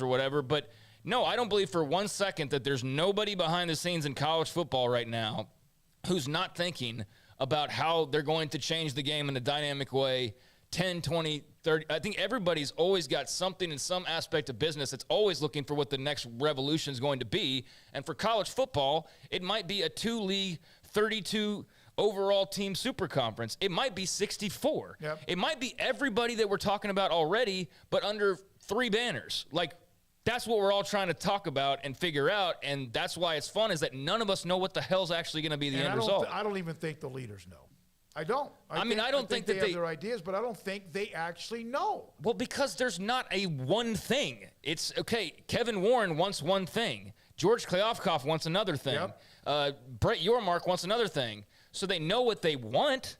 or whatever. But no, I don't believe for 1 second that there's nobody behind the scenes in college football right now who's not thinking about how they're going to change the game in a dynamic way. 10, 20, 30. I think everybody's always got something in some aspect of business that's always looking for what the next revolution is going to be. And for college football, it might be a 2-league, 32 overall team super conference. It might be 64. Yep. It might be everybody that we're talking about already, but under 3 banners. Like, that's what we're all trying to talk about and figure out, and that's why it's fun, is that none of us know what the hell's actually going to be the end result. I don't even think the leaders know. I don't. I don't think that they have their ideas, but I don't think they actually know. Well, because there's not a one thing. It's, okay, Kevin Warren wants one thing. George Kleofkoff wants another thing. Yep. Brett Yormark wants another thing. So they know what they want,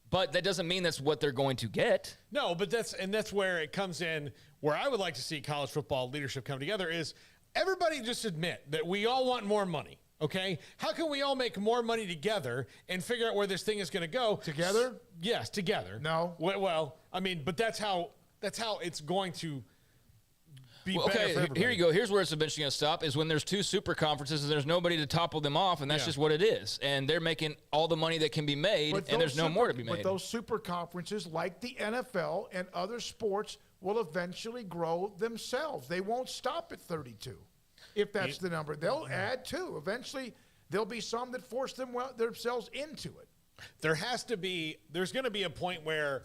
but that doesn't mean that's what they're going to get. No, but that's where it comes in, where I would like to see college football leadership come together, is everybody just admit that we all want more money. Okay, how can we all make more money together and figure out where this thing is going to go? Together? Yes, together. No. Well, I mean, but that's how it's going to be better for everybody. Here you go. Here's where it's eventually going to stop, is when there's 2 super conferences and there's nobody to topple them off, and that's just what it is. And they're making all the money that can be made, and there's no more to be made. But those super conferences, like the NFL and other sports, will eventually grow themselves. They won't stop at 32. If that's the number, they'll add 2. Eventually, there'll be some that force themselves into it. There's going to be a point where,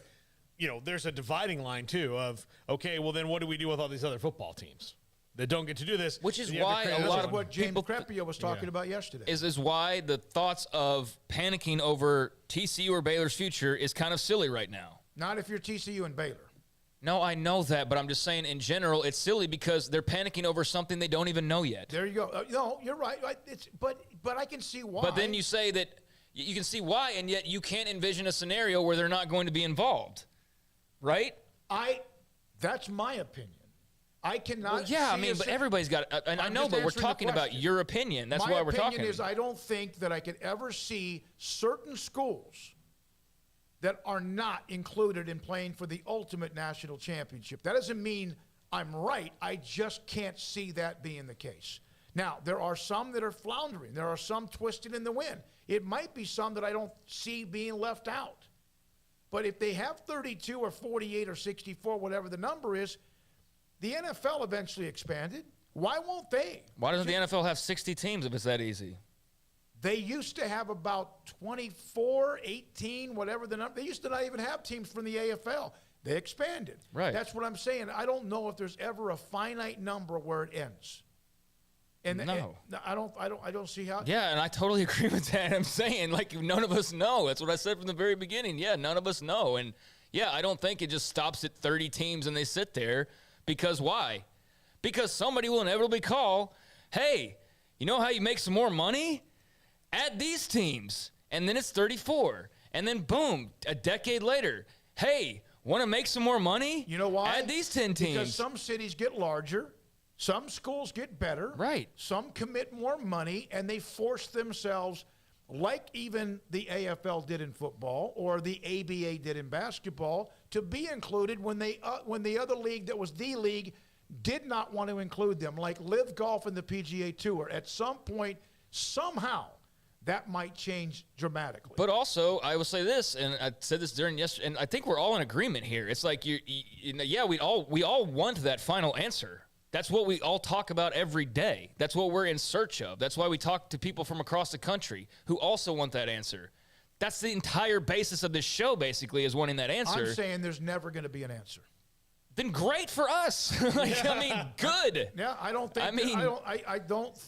there's a dividing line too of, okay, well then what do we do with all these other football teams that don't get to do this? Which is why a lot of what James Crepio was talking about yesterday. Is why the thoughts of panicking over TCU or Baylor's future is kind of silly right now. Not if you're TCU and Baylor. No, I know that, but I'm just saying in general, it's silly because they're panicking over something they don't even know yet. There you go. No, you're right. But I can see why. But then you say that you can see why, and yet you can't envision a scenario where they're not going to be involved, right? That's my opinion. I cannot. Well, yeah, but everybody's got. And I know, but we're talking about your opinion. That's why we're talking. My opinion is I don't think that I could ever see certain schools that are not included in playing for the ultimate national championship. That doesn't mean I'm right. I just can't see that being the case. Now, there are some that are floundering. There are some twisted in the wind. It might be some that I don't see being left out. But if they have 32 or 48 or 64, whatever the number is, the NFL eventually expanded. Why won't they? Why doesn't the NFL have 60 teams if it's that easy? They used to have about 24, 18, whatever the number. They used to not even have teams from the AFL. They expanded. Right. That's what I'm saying. I don't know if there's ever a finite number where it ends. And no. I don't see how. Yeah, and I totally agree with that. I'm saying, like, none of us know. That's what I said from the very beginning. Yeah, none of us know. And, yeah, I don't think it just stops at 30 teams and they sit there. Because why? Because somebody will inevitably call, hey, you know how you make some more money? Add these teams, and then it's 34. And then, boom, a decade later, hey, want to make some more money? You know why? Add these 10 teams. Because some cities get larger, some schools get better. Right. Some commit more money, and they force themselves, like even the AFL did in football or the ABA did in basketball, to be included when the other league that was the league did not want to include them, like Live Golf and the PGA Tour. At some point, somehow, that might change dramatically. But also, I will say this, and I said this during yesterday, and I think we're all in agreement here. It's like, we all want that final answer. That's what we all talk about every day. That's what we're in search of. That's why we talk to people from across the country who also want that answer. That's the entire basis of this show, basically, is wanting that answer. I'm saying there's never going to be an answer. Then great for us. I mean, good. Yeah, I don't think.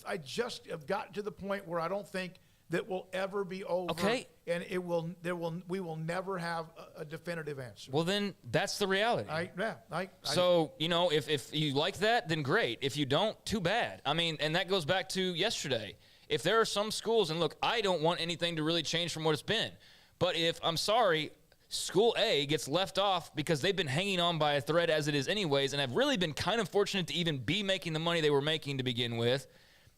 I just have gotten to the point where I don't think that will ever be over. Okay. And we will never have a definitive answer. Well, then that's the reality. So, if you like that, then great. If you don't, too bad. I mean, and that goes back to yesterday. If there are some schools, and look, I don't want anything to really change from what it's been. But if, I'm sorry, School A gets left off because they've been hanging on by a thread as it is anyways, and have really been kind of fortunate to even be making the money they were making to begin with.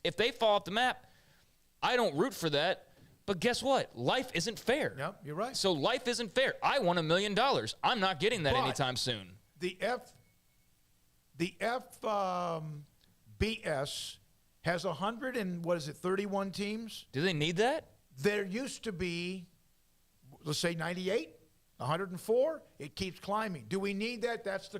If they fall off the map, I don't root for that, but guess what? Life isn't fair. Yep, you're right. So life isn't fair. I want $1 million. I'm not getting that anytime soon. The The FBS has 31 teams. Do they need that? There used to be, let's say 98, 104. It keeps climbing. Do we need that? That's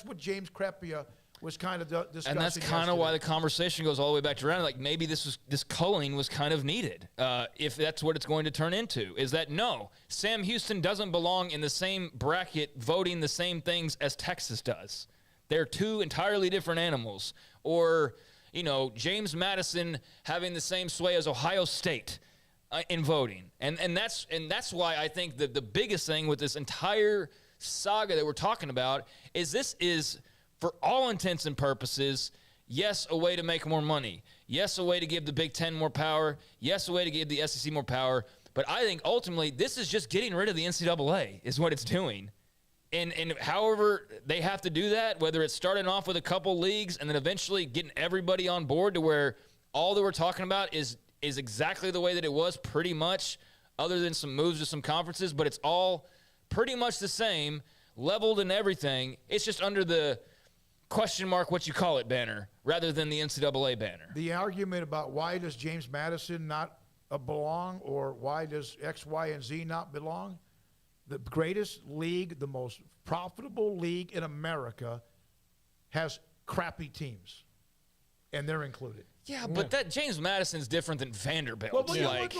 what James Crepea was kind of discussing. And that's kind of why the conversation goes all the way back to around. Like maybe this culling was kind of needed. If that's what it's going to turn into, is that no, Sam Houston doesn't belong in the same bracket voting the same things as Texas does. They're two entirely different animals. Or, James Madison having the same sway as Ohio State in voting. And that's why I think that the biggest thing with this entire saga that we're talking about is this is, for all intents and purposes, yes, a way to make more money. Yes, a way to give the Big Ten more power. Yes, a way to give the SEC more power. But I think ultimately this is just getting rid of the NCAA is what it's doing. And however they have to do that, whether it's starting off with a couple leagues and then eventually getting everybody on board to where all that we're talking about is exactly the way that it was pretty much, other than some moves to some conferences, but it's all pretty much the same, leveled and everything. It's just under the question mark what you call it banner rather than the NCAA banner. The argument about why does James Madison not belong, or why does X, Y, and Z not belong? The greatest league, the most profitable league in America, has crappy teams, and they're included. Yeah, but that James Madison's different than Vanderbilt. Well,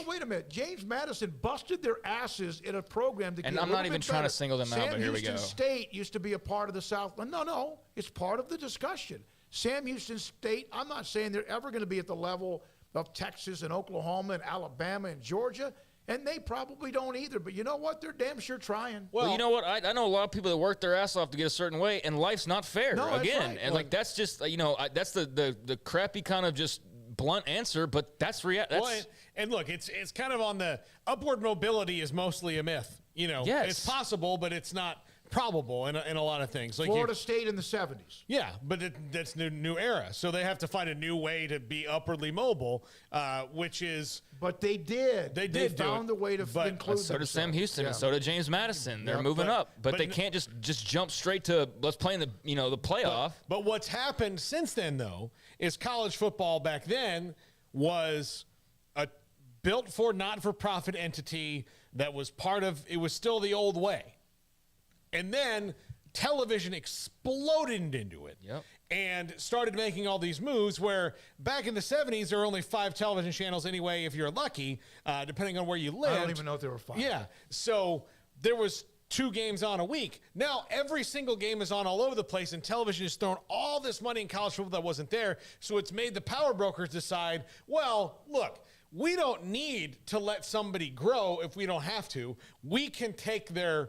wait a minute. James Madison busted their asses in a program to get a little bit better. And I'm not even trying to single them out, but here we go. Sam Houston State used to be a part of the South. No, it's part of the discussion. Sam Houston State, I'm not saying they're ever going to be at the level of Texas and Oklahoma and Alabama and Georgia, and they probably don't either. But you know what? They're damn sure trying. Well, you know what? I know a lot of people that work their ass off to get a certain way, and life's not fair. No, that's again. right. And like that's just that's the crappy kind of just blunt answer, but that's and look, it's kind of on the upward mobility is mostly a myth. Yes. It's possible, but it's not probable in a lot of things. Like Florida State in the 70s. Yeah, but that's new era. So they have to find a new way to be upwardly mobile, which is. But they did. They found a way to include. So did Sam Houston, and so did James Madison. They're moving up, but they can't just jump straight to let's play in the the playoff. But what's happened since then, though, is college football back then was a built for not-for-profit entity that was part of. It was still the old way. And then television exploded into it and started making all these moves where back in the 70s, there were only 5 television channels anyway, if you're lucky, depending on where you lived. I don't even know if there were 5. Yeah. So there was 2 games on a week. Now every single game is on all over the place, and television has thrown all this money in college football that wasn't there. So it's made the power brokers decide, well, look, we don't need to let somebody grow if we don't have to. We can take their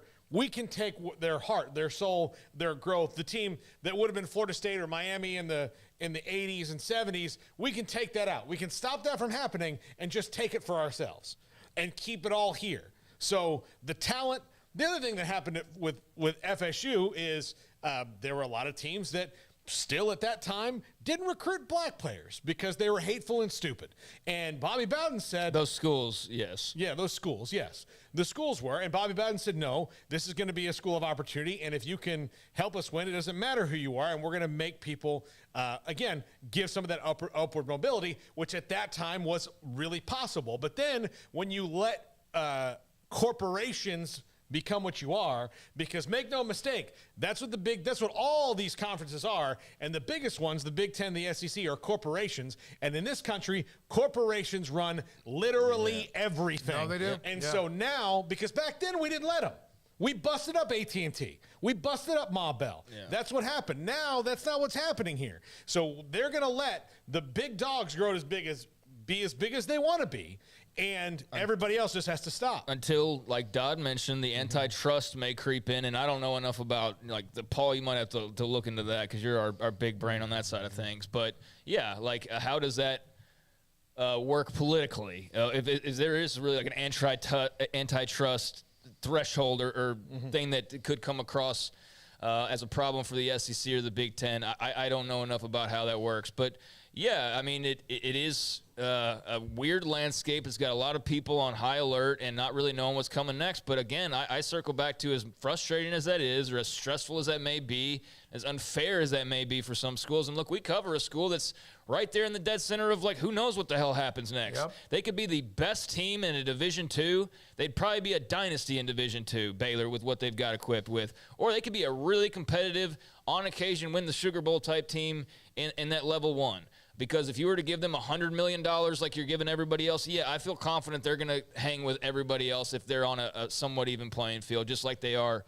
heart, their soul, their growth. The team that would have been Florida State or Miami in the 80s and 70s, we can take that out. We can stop that from happening and just take it for ourselves and keep it all here. So the talent. The other thing that happened with FSU is there were a lot of teams that still at that time didn't recruit black players because they were hateful and stupid. And Bobby Bowden said... Those schools, yes. Yeah, those schools, yes. The schools were. And Bobby Bowden said, no, this is going to be a school of opportunity. And if you can help us win, it doesn't matter who you are. And we're going to make people, again, give some of that upward mobility, which at that time was really possible. But then when you let corporations become what you are, because make no mistake, that's what all these conferences are, and the biggest ones, the Big Ten, the SEC, are corporations, and in this country, corporations run literally everything. No, they do. And so now, because back then we didn't let them. We busted up AT&T. We busted up Ma Bell. Yeah. That's what happened. Now, that's not what's happening here. So they're going to let the big dogs grow be as big as they want to be. And everybody else just has to stop. Until, like Dodd mentioned, the antitrust may creep in. And I don't know enough about, Paul, you might have to look into that because you're our big brain on that side of things. But, yeah, how does that work politically? If there is really an antitrust threshold or thing that could come across as a problem for the SEC or the Big Ten, I don't know enough about how that works. But, yeah, I mean, it is a weird landscape. It's got a lot of people on high alert and not really knowing what's coming next. But again, I circle back to, as frustrating as that is, or as stressful as that may be, as unfair as that may be for some schools. And look, we cover a school that's right there in the dead center of, like, who knows what the hell happens next. Yep. They could be the best team in a Division II. They'd probably be a dynasty in Division II, Baylor, with what they've got equipped with. Or they could be a really competitive, on occasion win the Sugar Bowl type team in that level 1. Because if you were to give them $100 million like you're giving everybody else, yeah, I feel confident they're going to hang with everybody else if they're on a somewhat even playing field, just like they are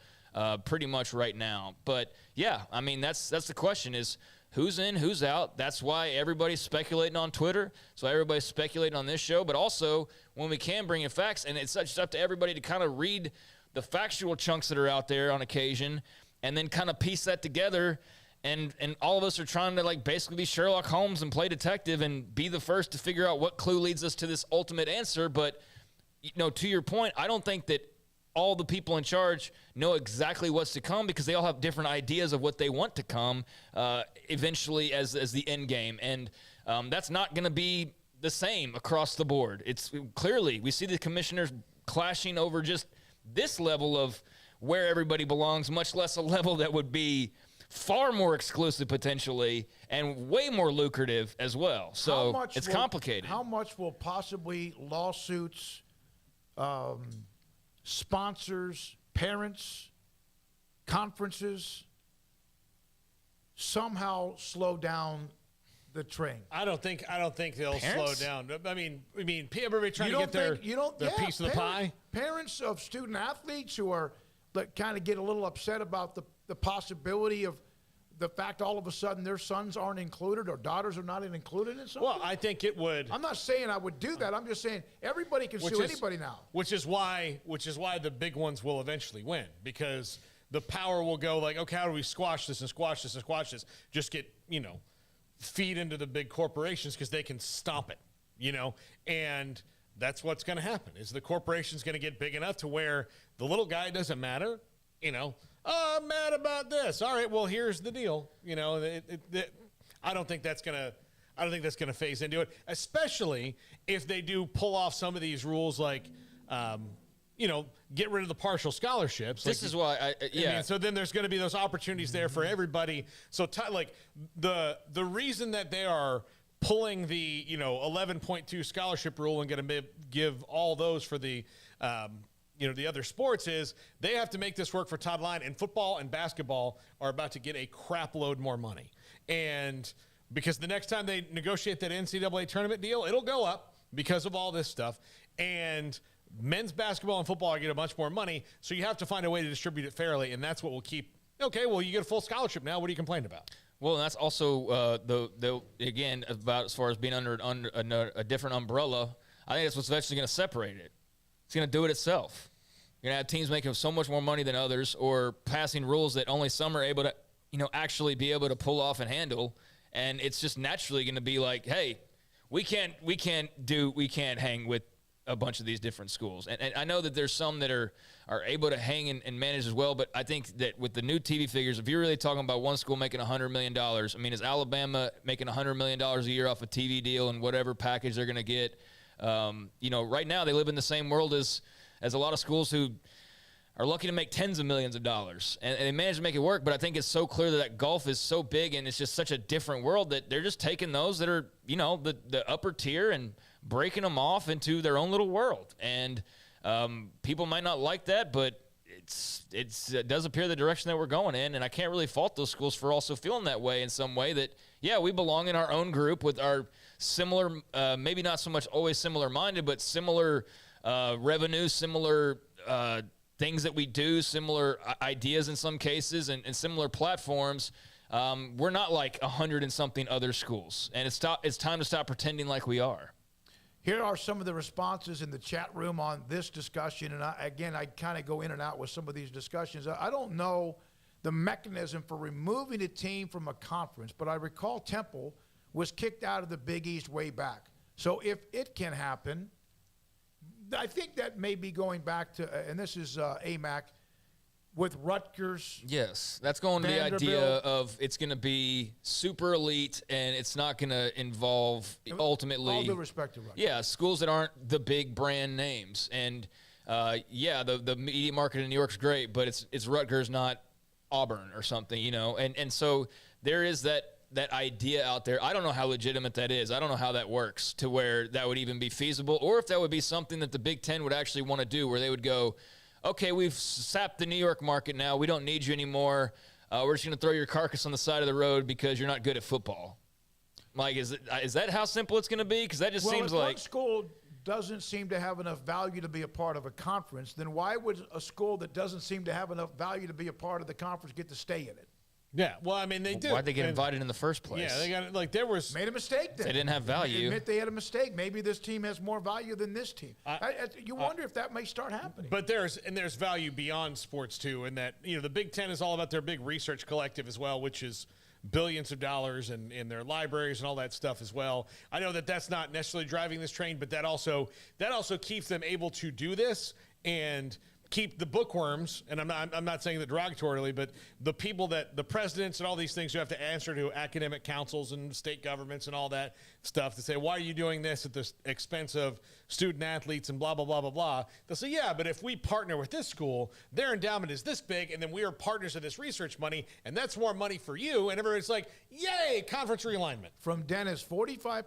pretty much right now. But, yeah, I mean, that's the question is, who's in, who's out? That's why everybody's speculating on Twitter. So everybody's speculating on this show. But also, when we can bring in facts, and it's just up to everybody to kind of read the factual chunks that are out there on occasion and then kind of piece that together. And all of us are trying to, like, basically be Sherlock Holmes and play detective and be the first to figure out what clue leads us to this ultimate answer. But, you know, to your point, I don't think that all the people in charge know exactly what's to come, because they all have different ideas of what they want to come eventually as the end game. And that's not going to be the same across the board. It's clearly, we see the commissioners clashing over just this level of where everybody belongs, much less a level that would be far more exclusive potentially and way more lucrative as well. So it's complicated. How much will possibly lawsuits, sponsors, parents, conferences somehow slow down the train? I don't think they'll slow down. I mean, everybody trying to get their piece of the pie. Parents of student athletes who are kind of get a little upset about the possibility of the fact all of a sudden their sons aren't included or daughters are not included in something. Well, I think it would. I'm not saying I would do that. I'm just saying everybody can sue anybody now. Which is why the big ones will eventually win, because the power will go like, okay, how do we squash this and squash this and squash this? Just get, feed into the big corporations because they can stop it, and that's what's going to happen is the corporation's going to get big enough to where the little guy doesn't matter, Oh, I'm mad about this. All right, well, here's the deal. I don't think that's gonna phase into it, especially if they do pull off some of these rules, like, get rid of the partial scholarships. This is why, so then there's going to be those opportunities there for everybody. So, the reason that they are pulling the 11.2 scholarship rule and going to give all those for the the other sports is they have to make this work for Todd Line, and football and basketball are about to get a crap load more money. And because the next time they negotiate that NCAA tournament deal, it'll go up because of all this stuff. And men's basketball and football get a bunch more money. So you have to find a way to distribute it fairly. And that's what will keep, okay, well, you get a full scholarship now. What are you complaining about? Well, that's also again, about as far as being under a different umbrella. I think that's what's eventually going to separate it. It's going to do it itself. You're going to have teams making so much more money than others, or passing rules that only some are able to, actually be able to pull off and handle. And it's just naturally going to be like, hey, we can't hang with a bunch of these different schools. And I know that there's some that are able to hang and manage as well, but I think that with the new TV figures, if you're really talking about one school making $100 million, I mean, is Alabama making $100 million a year off a TV deal and whatever package they're going to get? Right now they live in the same world as a lot of schools who are lucky to make tens of millions of dollars, and they manage to make it work. But I think it's so clear that golf is so big and it's just such a different world that they're just taking those that are, the upper tier and breaking them off into their own little world. And people might not like that, but it does appear the direction that we're going in. And I can't really fault those schools for also feeling that way in some way, that, yeah, we belong in our own group with our similar, maybe not so much always similar minded, but similar revenue, similar things that we do, similar ideas in some cases, and similar platforms. We're not like 100 and something other schools, and it's time to stop pretending like we are. Here are some of the responses in the chat room on this discussion, and I kind of go in and out with some of these discussions. I don't know the mechanism for removing a team from a conference, but I recall Temple was kicked out of the Big East way back. So if it can happen, I think that may be going back to, and this is AMAC, with Rutgers. Yes, that's going to the idea of it's going to be super elite, and it's not going to involve ultimately. All due respect to Rutgers. Yeah, schools that aren't the big brand names, and the media market in New York's great, but it's Rutgers, not Auburn or something, and so there is that idea out there. I don't know how legitimate that is. I don't know how that works to where that would even be feasible, or if that would be something that the Big Ten would actually want to do, where they would go, okay, we've sapped the New York market now. We don't need you anymore. We're just going to throw your carcass on the side of the road because you're not good at football. Like, is that how simple it's going to be? Because that just seems like. One school doesn't seem to have enough value to be a part of a conference, then why would a school that doesn't seem to have enough value to be a part of the conference get to stay in it? Yeah, well, I mean, they do. Why'd they get invited in the first place? Yeah, they got there was made a mistake. Then they didn't have value. Admit they had a mistake. Maybe this team has more value than this team. You wonder if that may start happening. But there's value beyond sports too, in that the Big Ten is all about their big research collective as well, which is billions of dollars in their libraries and all that stuff as well. I know that that's not necessarily driving this train, but that also keeps them able to do this and keep the bookworms, and I'm not saying that derogatorily, but the people that the presidents and all these things who have to answer to academic councils and state governments and all that stuff to say, why are you doing this at the expense of student athletes and blah, blah, blah, blah, blah. They'll say, yeah, but if we partner with this school, their endowment is this big, and then we are partners of this research money, and that's more money for you. And everybody's like, yay, conference realignment. From Dennis, 45%